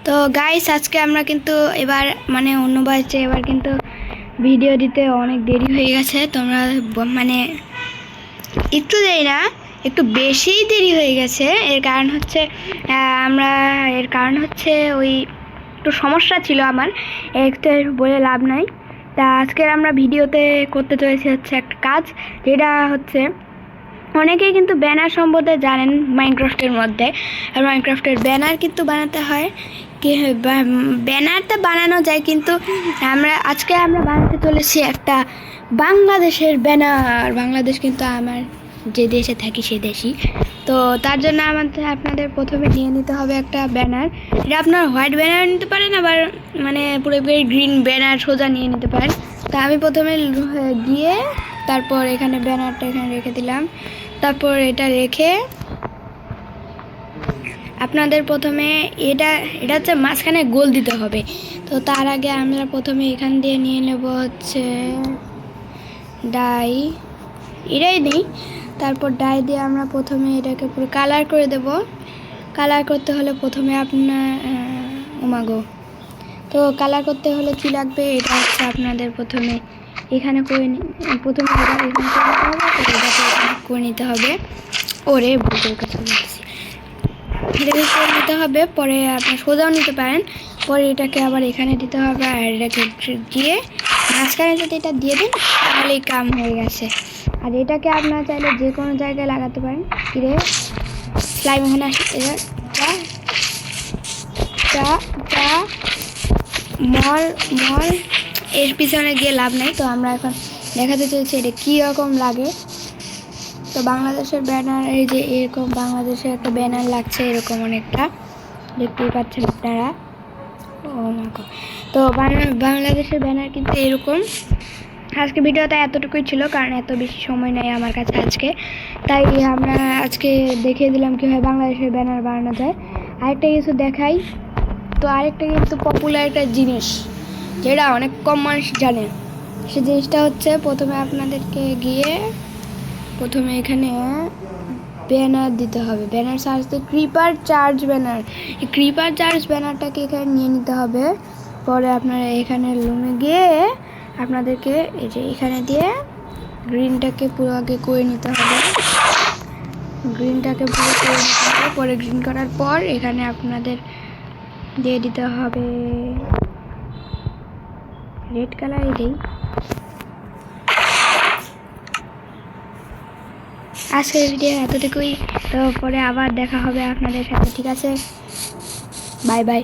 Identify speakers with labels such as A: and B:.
A: তো গাইস আজকে আমরা কিন্তু এবার মানে অন্য বাইচে এবার কিন্তু ভিডিও দিতে অনেক দেরি হয়ে গেছে। তোমরা মানে একটু দেরি না, একটু বেশিই দেরি হয়ে গেছে। এর কারণ হচ্ছে ওই একটু সমস্যা ছিল আমার, একটু বলে লাভ নাই। তা আজকের আমরা ভিডিওতে করতে চলেছি হচ্ছে একটা কাজ, যেটা হচ্ছে অনেকেই কিন্তু ব্যানার সম্বন্ধে জানেন মাইনক্রাফটের মধ্যে। আর মাইনক্রাফটের ব্যানার কিন্তু বানাতে হয় কি, ব্যানারটা বানানো যায়, কিন্তু আজকে আমরা বানাতে চলেছি একটা বাংলাদেশের ব্যানার। বাংলাদেশ কিন্তু আমার যে দেশে থাকি সে দেশই। তো তার জন্য আপনাদের প্রথমে নিয়ে নিতে হবে একটা ব্যানার। এটা আপনার হোয়াইট ব্যানার নিতে পারেন, আবার মানে পুরোপুরি গ্রিন ব্যানার সোজা নিয়ে নিতে পারেন। তা আমি প্রথমে গিয়ে তারপর এখানে ব্যানারটা এখানে রেখে দিলাম। তারপর এটা রেখে আপনাদের প্রথমে এটা হচ্ছে মাঝখানে গোল দিতে হবে। তো তার আগে আমরা প্রথমে এখান দিয়ে নিয়ে নেব হচ্ছে ডাই, এটাই নেই। তারপর ডাই দিয়ে আমরা প্রথমে এটাকে পুরো কালার করে দেব। কালার করতে হলে প্রথমে আপনার ওমাগো, তো কালার করতে হলে কি লাগবে, এটা হচ্ছে আপনাদের প্রথমে এখানে করে প্রথমে করে নিতে হবে। ওরে ভুলের কথা বলছি, এটাকে করে নিতে হবে। পরে আপনার সোজাও নিতে পারেন। পরে এটাকে আবার এখানে দিতে হবে, আর এটাকে দিয়ে মাঝখানে যদি এটা দিয়ে দিন তাহলেই কাম হয়ে গেছে। আর এটাকে আপনারা চাইলে যে কোনো জায়গায় লাগাতে পারেন। কিরে স্লাইম এখানে আসে, মল এর পিছনে গিয়ে লাভ নেই। তো আমরা এখন দেখাতে চলছি এটা কীরকম লাগে। তো বাংলাদেশের ব্যানার, এই যে এরকম বাংলাদেশের একটা ব্যানার লাগছে, এরকম অনেকটা দেখতেই পাচ্ছেন আপনারা। তো বাংলাদেশের ব্যানার কিন্তু এরকম। আজকে ভিডিওটা এতটুকুই ছিল, কারণ এত বেশি সময় নেই আমার কাছে আজকে, তাই আমরা আজকে দেখিয়ে দিলাম কীভাবে বাংলাদেশের ব্যানার বানানো যায়। আরেকটা কিছু দেখাই, তো আরেকটা কিন্তু পপুলার একটা জিনিস যেটা অনেক কম মানুষ জানে। সে জিনিসটা হচ্ছে প্রথমে আপনাদেরকে গিয়ে প্রথমে এখানে ব্যানার দিতে হবে। ব্যানার সার্চ দিয়ে ক্রিপার চার্জ ব্যানার, এই ক্রিপার চার্জ ব্যানারটাকে এখানে নিয়ে নিতে হবে। পরে আপনারা এখানে লুমে গিয়ে আপনাদেরকে এই যে এখানে দিয়ে গ্রিনটাকে পুরো আগে করে নিতে হবে। গ্রিনটাকে পুরো করে নিতে হবে। পরে গ্রিন করার পর এখানে আপনাদের দিয়ে দিতে হবে রেড কালারই দেই। আজকের ভিডিও এতটুকুই। তো পরে আবার দেখা হবে আপনাদের সাথে, ঠিক আছে? Bye bye.